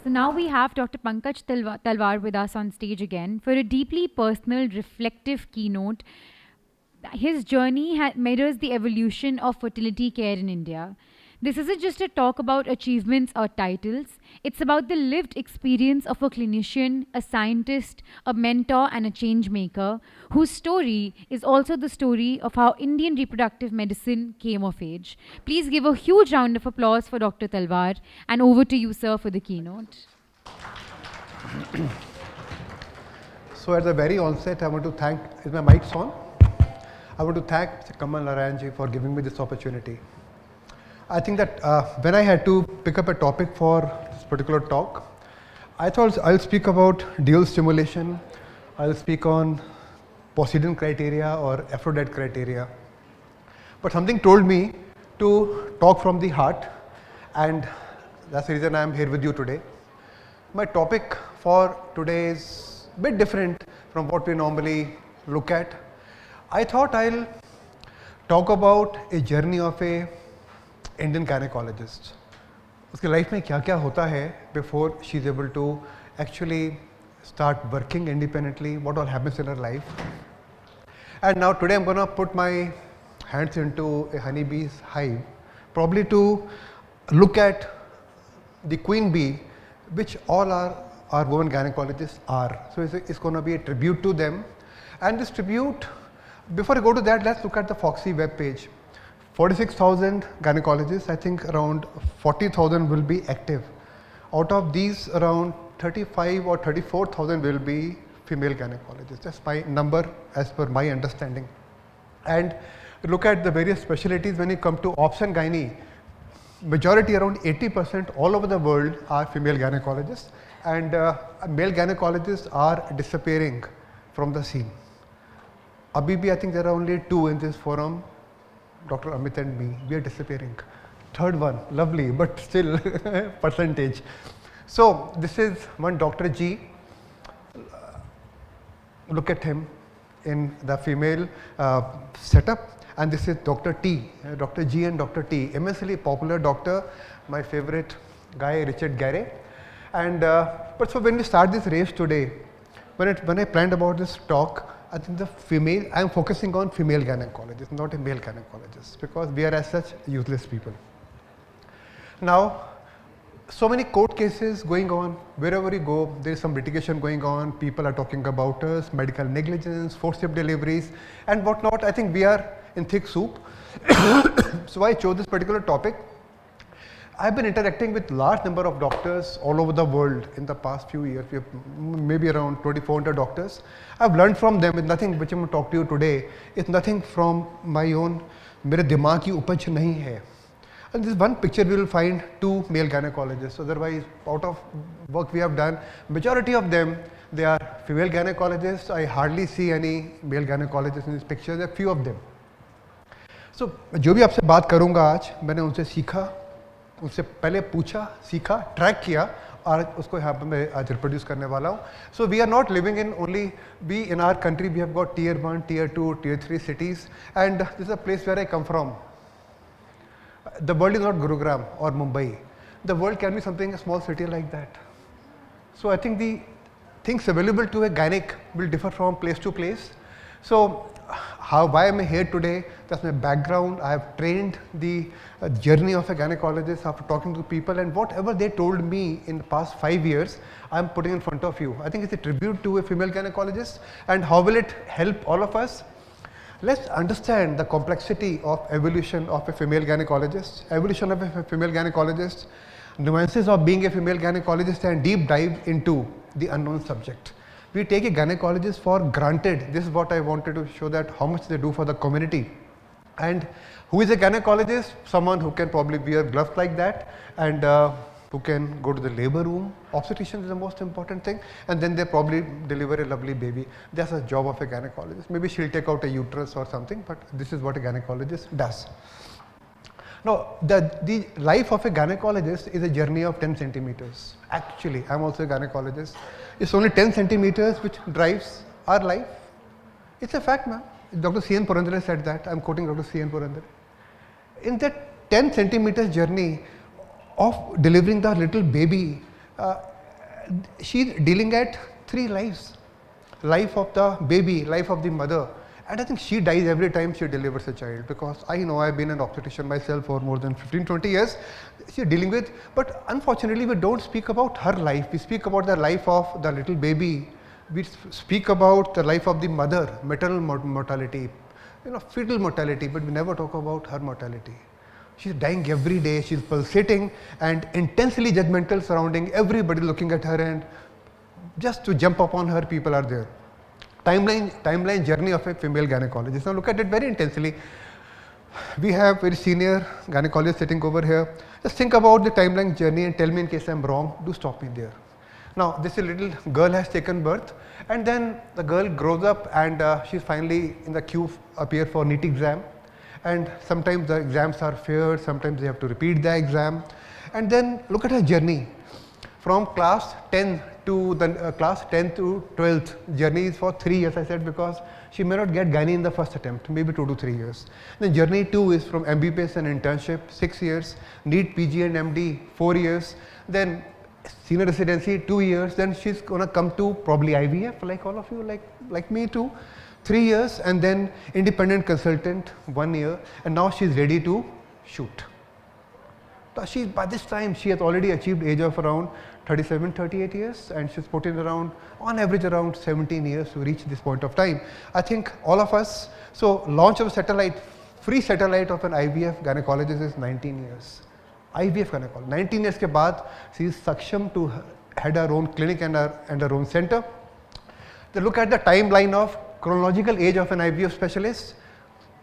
So now we have Dr. Pankaj Talwar with us on stage again for a deeply personal, reflective keynote. His journey mirrors the evolution of fertility care in India. This isn't just a talk about achievements or titles, it's about the lived experience of a clinician, a scientist, a mentor, and a change maker, whose story is also the story of how Indian reproductive medicine came of age. Please give a huge round of applause for Dr. Talwar, and over to you, sir, for the keynote. So at the very onset, I want to thank, is my mic on? I want to thank Mr. Kamal Narayanji for giving me this opportunity. I think that when I had to pick up a topic for this particular talk, I thought I'll speak about dual stimulation, I'll speak on Poseidon criteria or Aphrodite criteria. But something told me to talk from the heart, and that's the reason I'm here with you today. My topic for today is a bit different from what we normally look at. I thought I'll talk about a journey of a Indian gynecologist. उसकी life में क्या क्या होता है before she is able to actually start working independently, what all happens in her life. And now today I'm going to put my hands into a honeybee's hive, probably to look at the queen bee, which all our women gynecologists are. So it's going to be a tribute to them. And this tribute, before I go to that, let's look at the Foxy web page. 46,000 gynecologists, I think around 40,000 will be active. Out of these, around 35 or 34,000 will be female gynecologists. That's my number as per my understanding. And look at the various specialties when you come to obs and gynae. Majority, around 80% all over the world are female gynecologists, and male gynecologists are disappearing from the scene. Abhi bhi, I think there are only two in this forum, Dr. Amit and me. We are disappearing. Third one, lovely, but still percentage. So this is one Dr. G. Look at him in the female setup. And this is Dr. T, Dr. G and Dr. T, immensely popular doctor, my favorite guy, Richard Gare. And but so when we start this race today, when I planned about this talk, I think I'm focusing on female gynecologists, not a male gynecologist, because we are as such useless people. Now, so many court cases going on, wherever you go, there is some litigation going on, people are talking about us, medical negligence, forcible deliveries, and whatnot. I think we are in thick soup. So I chose this particular topic. I've been interacting with large number of doctors all over the world in the past few years. We have maybe around 2,400 doctors. I've learned from them. It's nothing which I'm going to talk to you today. It's nothing from my own. मेरे दिमाग की उपज नहीं है. And this one picture we will find two male gynecologists. Otherwise, out of work we have done, majority of them, they are female gynecologists. I hardly see any male gynecologists in these pictures. There are few of them. So, जो भी आपसे बात करूँगा आज, मैंने उनसे सीखा, उनसे पहले पूछा, सीखा, ट्रैक किया, और उसको यहाँ पर मैं आज रिप्रोड्यूस करने वाला हूँ. So we are not living in only, we in our country we have got tier 1, tier 2, tier 3 cities, and this is a place where I come from. The world is not Gurugram or Mumbai. The world can be something, a small city like that. So I think the things available to a gynec will differ from place to place. So why am I here today? That's my background. I have trained the journey of a gynecologist after talking to people, and whatever they told me in the past 5 years, I'm putting in front of you. I think it's a tribute to a female gynecologist, and how will it help all of us? Let's understand the complexity of evolution of a female gynecologist, evolution of a female gynecologist, nuances of being a female gynecologist, and deep dive into the unknown subject. We take a gynecologist for granted. This is what I wanted to show, that how much they do for the community. And who is a gynecologist? Someone who can probably wear gloves like that, and who can go to the labor room. Obstetrician is the most important thing, and then they probably deliver a lovely baby. That's a job of a gynecologist. Maybe she'll take out a uterus or something, but this is what a gynecologist does. Now, the life of a gynecologist is a journey of 10 centimeters. Actually, I'm also a gynecologist. It's only 10 centimeters which drives our life. It's a fact, ma'am. Dr. C.N. Purandare said that. I'm quoting Dr. C.N. Purandare. In that 10 centimeters journey of delivering the little baby, she's dealing at 3 lives. Life of the baby, life of the mother. And I think she dies every time she delivers a child, because I know I've been an obstetrician myself for more than 15-20 years. She's dealing with, but unfortunately we don't speak about her life. We speak about the life of the little baby. We speak about the life of the mother, maternal mortality, fetal mortality, but we never talk about her mortality. She's dying every day, she's pulsating and intensely judgmental surrounding, everybody looking at her, and just to jump upon her, people are there. Timeline journey of a female gynecologist. Now look at it very intensely. We have very senior gynecologist sitting over here. Just think about the timeline journey and tell me in case I'm wrong, do stop me there. Now this little girl has taken birth, and then the girl grows up and she's finally in the queue appear for NEET exam, and sometimes the exams are fair, sometimes they have to repeat the exam. And then look at her journey from class 10 to the class 10 to 12th. Journey is for 3 years, I said, because she may not get gynae in the first attempt, maybe 2 to 3 years. Then journey 2 is from MBBS and internship, 6 years, NEET, PG and MD, 4 years, then senior residency, 2 years, then she's gonna come to probably IVF, like all of you, like me too, 3 years, and then independent consultant, 1 year, and now she's ready to shoot. So by this time, she has already achieved age of around 37, 38 years, and she's put in around, on average, around 17 years to reach this point of time. I think all of us, so launch of satellite, free satellite of an IVF gynecologist is 19 years. IVF gynecologist, 19 years ke baad, she is saksham to head her own clinic and her own center. Then look at the timeline of chronological age of an IVF specialist,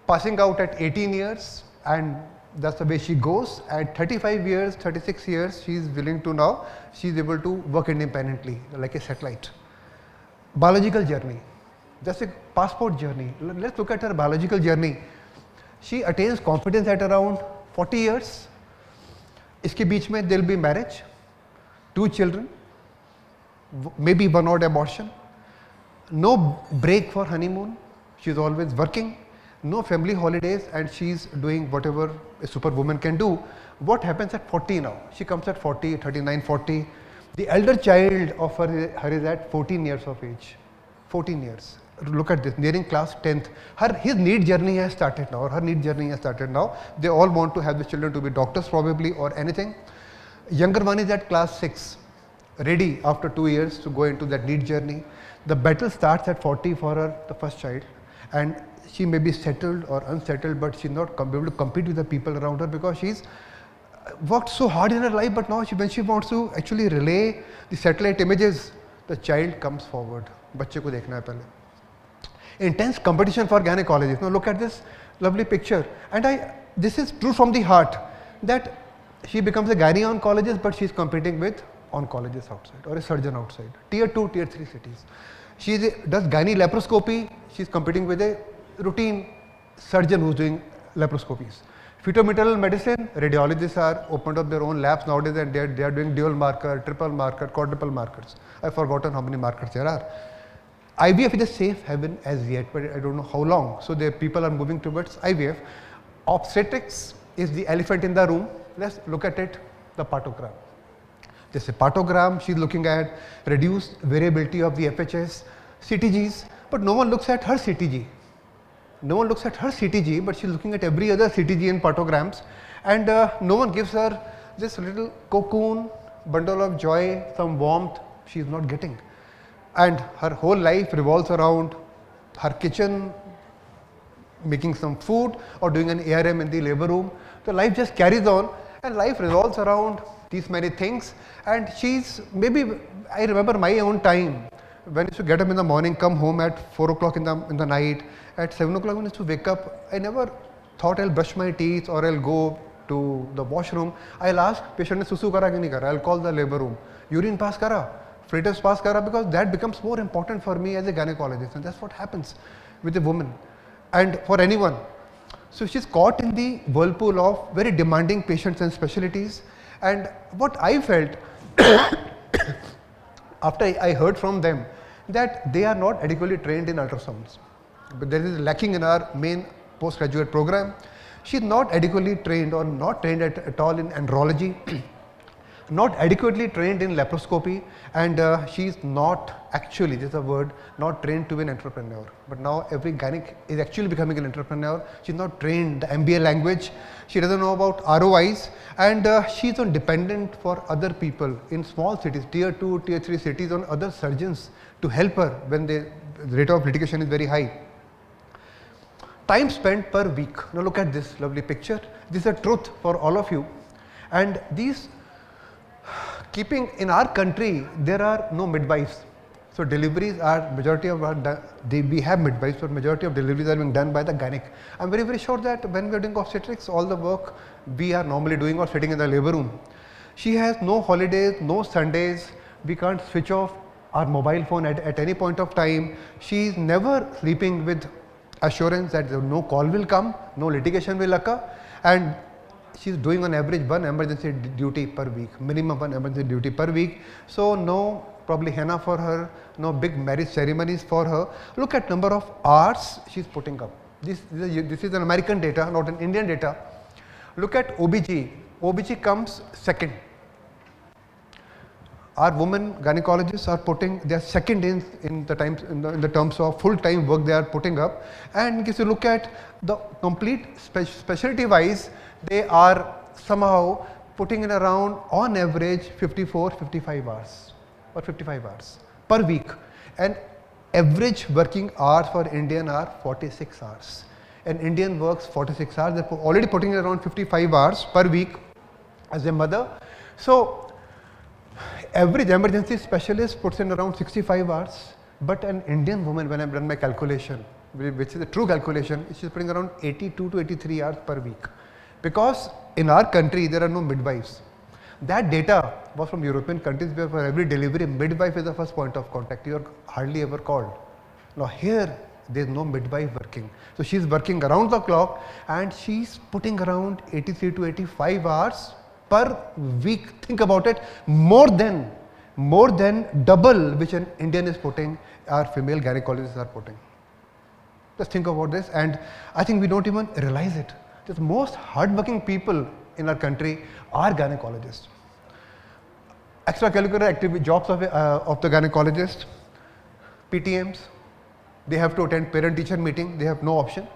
passing out at 18 years, and that's the way she goes. At 35 years, 36 years, she is willing to now, she is able to work independently like a satellite. Biological journey, just a passport journey. Let's look at her biological journey. She attains confidence at around 40 years. Iske beech mein there will be marriage, 2 children, maybe 1 odd abortion, no break for honeymoon, she is always working, no family holidays, and she is doing whatever a superwoman can do. What happens at 40 now? She comes at 40, 39, 40. The elder child of her is at 14 years of age. 14 years. Look at this, nearing class 10th. His NEET journey has started now, or her NEET journey has started now. They all want to have the children to be doctors probably, or anything. Younger one is at class 6, ready after 2 years to go into that NEET journey. The battle starts at 40 for her, the first child, and she may be settled or unsettled, but she's not able to compete with the people around her, because she's worked so hard in her life. But now when she wants to actually relay the satellite images, the child comes forward. Bachche ko dekhna hai pehle. Intense competition for gynecologists. Now look at this lovely picture, and this is true from the heart, that she becomes a gynae oncologist, but she's competing with oncologists outside or a surgeon outside, tier 2, tier 3 cities. She does gynae laparoscopy, she's competing with a routine surgeon who's doing laparoscopies. Fetal-maternal medicine, radiologists are opened up their own labs nowadays, and they are doing dual marker, triple marker, quadruple markers. I've forgotten how many markers there are. IVF is a safe haven as yet, but I don't know how long. So the people are moving towards IVF. Obstetrics is the elephant in the room. Let's look at it, the partogram. This is a partogram. She's looking at reduced variability of the FHS, CTGs, but no one looks at her CTG. No one looks at her CTG, but she's looking at every other CTG in partograms, and no one gives her this little cocoon, bundle of joy, some warmth she is not getting. And her whole life revolves around her kitchen, making some food or doing an ARM in the labor room. So life just carries on, and life revolves around these many things. And she's maybe, I remember my own time, when I used to get up in the morning, come home at 4 o'clock in the night, at 7 o'clock when I used to wake up, I never thought I'll brush my teeth or I'll go to the washroom. I'll ask patient ne susu kara ki nahi kara. I'll call the labor room. Urine pass kara, fetus pass kara, because that becomes more important for me as a gynecologist, and that's what happens with a woman and for anyone. So she's caught in the whirlpool of very demanding patients and specialties. And what I felt after I heard from them, that they are not adequately trained in ultrasounds. But there is lacking in our main postgraduate program. She is not adequately trained or not trained at all in andrology. not adequately trained in laparoscopy, and she's not actually, this is a word, not trained to be an entrepreneur. But now every gynec is actually becoming an entrepreneur. She's not trained the MBA language, she doesn't know about ROIs, and she's on dependent for other people in small cities, tier 2, tier 3 cities, on other surgeons to help her when the rate of litigation is very high. Time spent per week. Now look at this lovely picture. This is a truth for all of you. And these, keeping in our country, there are no midwives. So deliveries are, majority of our, we have midwives, but majority of deliveries are being done by the gynec. I'm very, very sure that when we are doing obstetrics, all the work we are normally doing or sitting in the labor room. She has no holidays, no Sundays. We can't switch off our mobile phone at any point of time. She is never sleeping with assurance that no call will come, no litigation will occur, and she is doing on average one emergency duty per week, minimum one emergency duty per week. So no probably henna for her, no big marriage ceremonies for her. Look at number of hours she is putting up. This is an American data, not an Indian data. Look at OBG. OBG comes second. Our women gynecologists are putting, they are second in the terms of full-time work they are putting up. And if you look at the complete specialty wise, they are somehow putting in around on average 54, 55 hours or 55 hours per week. And average working hours for Indian are 46 hours. An Indian works 46 hours, they are already putting in around 55 hours per week as a mother. So average emergency specialist puts in around 65 hours, but an Indian woman, when I've done my calculation, which is a true calculation, she's putting around 82 to 83 hours per week. Because in our country, there are no midwives. That data was from European countries where for every delivery, midwife is the first point of contact. You are hardly ever called. Now here, there is no midwife working. So she's working around the clock and she's putting around 83 to 85 hours per week. Think about it, more than double which an Indian is putting, our female gynecologists are putting. Just think about this, and I think we don't even realize it. The most hardworking people in our country are gynecologists. Extracurricular activity jobs of the gynecologist, PTMs, they have to attend parent-teacher meeting, they have no option.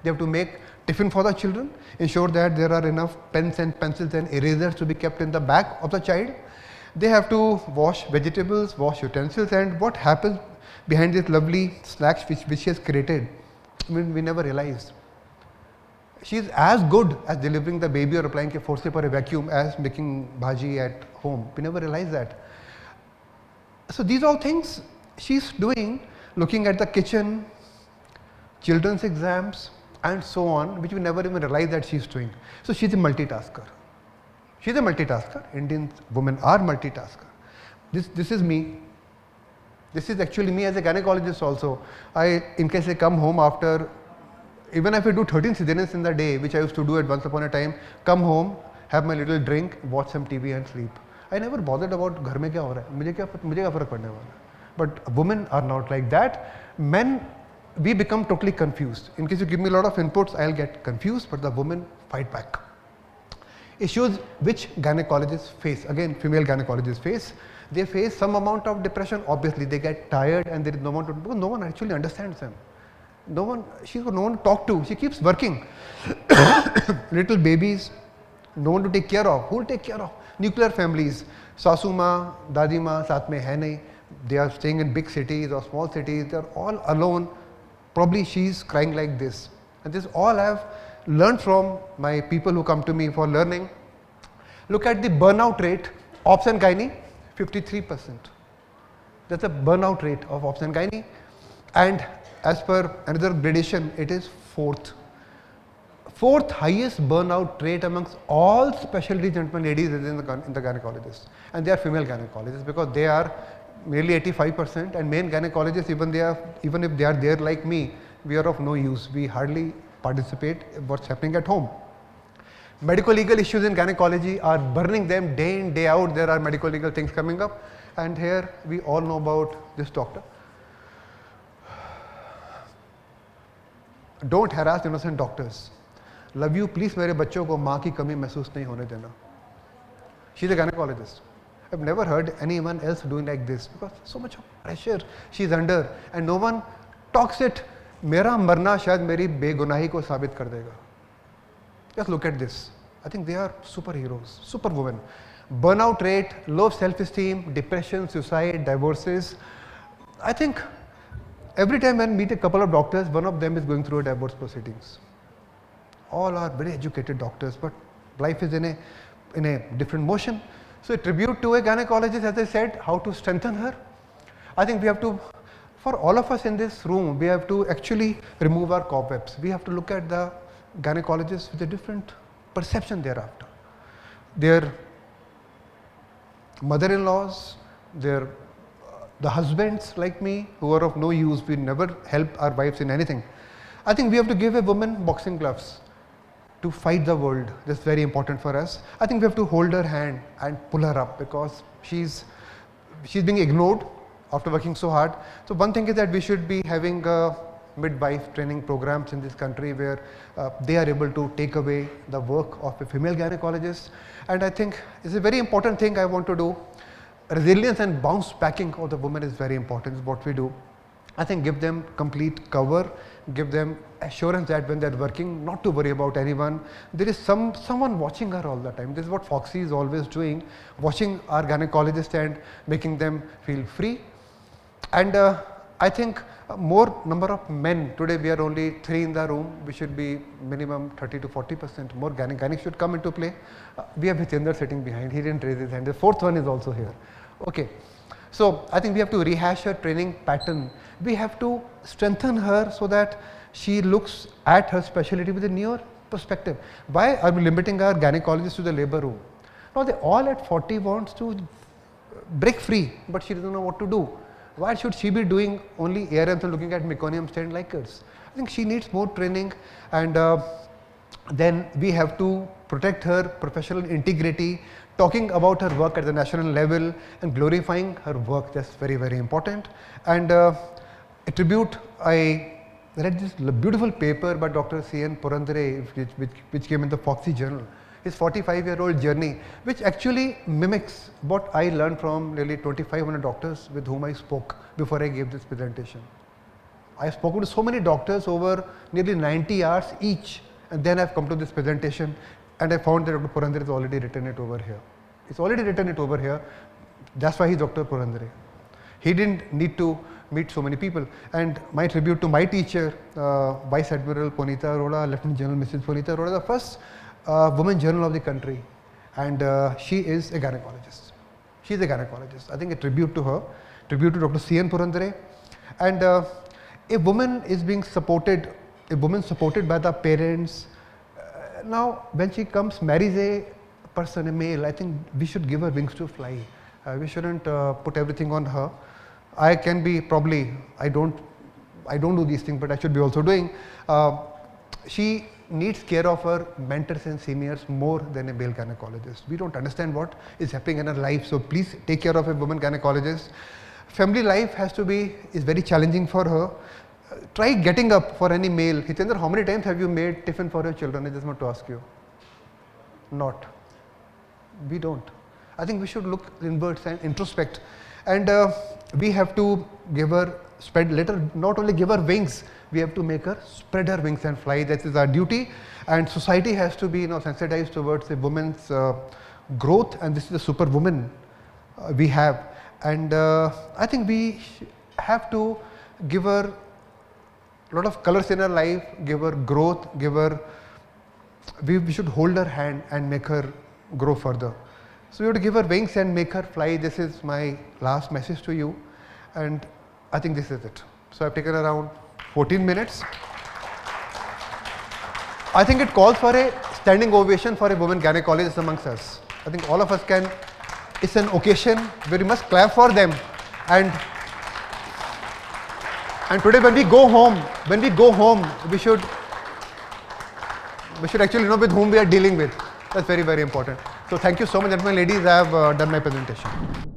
They have to make tiffin for the children, ensure that there are enough pens and pencils and erasers to be kept in the bag of the child. They have to wash vegetables, wash utensils, and what happens behind this lovely slacks which she has created, we never realize. She is as good as delivering the baby or applying a forceps or a vacuum as making bhaji at home. We never realize that. So these all things she's doing, looking at the kitchen, children's exams, and so on, which we never even realize that she's doing. So she's a multitasker. She's a multitasker. Indian women are multitasker. This is me. This is actually me as a gynecologist also. In case I come home after, even if I do 13 cesareans in the day, which I used to do at once upon a time, come home, have my little drink, watch some TV and sleep. I never bothered about घर में क्या हो रहा है, मुझे क्या फर्क पड़ने वाला है. But women are not like that. Men, we become totally confused. In case you give me a lot of inputs, I'll get confused, but the women fight back. Issues which gynecologists face, again female gynecologists face, they face some amount of depression. Obviously they get tired and there is no one to, because no one actually understands them. She's got no one to talk to. She keeps working. Little babies, no one to take care of. Who will take care of? Nuclear families, sasu maa, dadi maa, saath mein hai nahi. They are staying in big cities or small cities. They are all alone. Probably she's crying like this. And this all I have learned from my people who come to me for learning. Look at the burnout rate. Obs and gynae, 53%. That's the burnout rate of obs and gynae. And as per another gradation, it is fourth highest burnout rate amongst all specialty gentlemen ladies is in the gynecologists, and they are female gynecologists because they are nearly 85%, and male gynecologists, even if they are there like me, we are of no use. We hardly participate in what's happening at home. Medical legal issues in gynecology are burning them day in day out. There are medical legal things coming up, and here we all know about this doctor. Don't harass innocent doctors. Love you, please मेरे बच्चों को माँ की कमी महसूस नहीं होने देना. She's a gynecologist. I've never heard anyone else doing like this because so much of pressure she's under and no one talks it. मेरा मरना शायद मेरी बेगुनाही को साबित कर देगा. Just look at this. I think they are superheroes, superwomen. Burnout rate, low self-esteem, depression, suicide, divorces. I think every time I meet a couple of doctors, one of them is going through a divorce proceedings. All are very educated doctors, but life is in a different motion. So a tribute to a gynecologist, as I said, how to strengthen her. I think we have to, for all of us in this room, we have to actually remove our cobwebs. We have to look at the gynecologists with a different perception thereafter. Their mother-in-laws, the husbands like me who are of no use, we never help our wives in anything. I think we have to give a woman boxing gloves to fight the world. That's very important for us. I think we have to hold her hand and pull her up because she's being ignored after working so hard. So one thing is that we should be having midwife training programs in this country where they are able to take away the work of a female gynecologist. And I think it's a very important thing I want to do. Resilience and bounce backing of the woman is very important, is what we do. I think give them complete cover, give them assurance that when they're working, not to worry about anyone. There is someone watching her all the time. This is what Foxy is always doing, watching our gynecologist and making them feel free. And I think more number of men, today we are only 3 in the room, we should be minimum 30 to 40% more gynae should come into play. We have Hitendra sitting behind, he didn't raise his hand, the 4th one is also here. Okay, so I think we have to rehash her training pattern. We have to strengthen her so that she looks at her specialty with a newer perspective. Why are we limiting our gynecologists to the labor room? Now they all at 40 wants to break free, but she doesn't know what to do. Why should she be doing only ARMs and looking at meconium stand like us? I think she needs more training, and then we have to protect her professional integrity, talking about her work at the national level and glorifying her work. That's very, very important. And a tribute, I read this beautiful paper by Dr. C.N. Purandare, which came in the Foxy Journal. His 45-year-old journey, which actually mimics what I learned from nearly 2,500 doctors with whom I spoke before I gave this presentation. I have spoken to so many doctors over nearly 90 hours each, and then I have come to this presentation, and I found that Dr. Purandare has already written it over here. He's already written it over here. That's why he's Dr. Purandare. He didn't need to meet so many people. And my tribute to my teacher, Vice Admiral Punita Arora, Lieutenant General Mrs. Punita Arora, the first woman journal of the country, and she is a gynecologist. She is a gynecologist. I think a tribute to her, tribute to Dr. C.N. Purandare. And a woman is being supported, a woman supported by the parents. Now when she comes, marries a person, a male, I think we should give her wings to fly. We shouldn't put everything on her. I can be probably, I don't do these things, but I should be also doing. She needs care of her mentors and seniors more than a male gynecologist. We don't understand what is happening in her life, so please take care of a woman gynecologist. Family life is very challenging for her. Try getting up for any male. Hitendra, how many times have you made tiffin for your children? I just want to ask you. Not. We don't. I think we should look inwards and introspect. And we have to give her, not only give her wings, we have to make her spread her wings and fly. That is our duty. And society has to be sensitized towards a woman's growth, and this is the superwoman we have. And I think we have to give her a lot of colors in her life, give her growth, we should hold her hand and make her grow further. So we have to give her wings and make her fly. This is my last message to you, and I think this is it. So I've taken around 14 minutes. I think it calls for a standing ovation for a woman gynecologist amongst us. I think all of us can, it's an occasion where we must clap for them. And today when we go home, we should actually know with whom we are dealing with. That's very, very important. So thank you so much, gentlemen, ladies. I have done my presentation.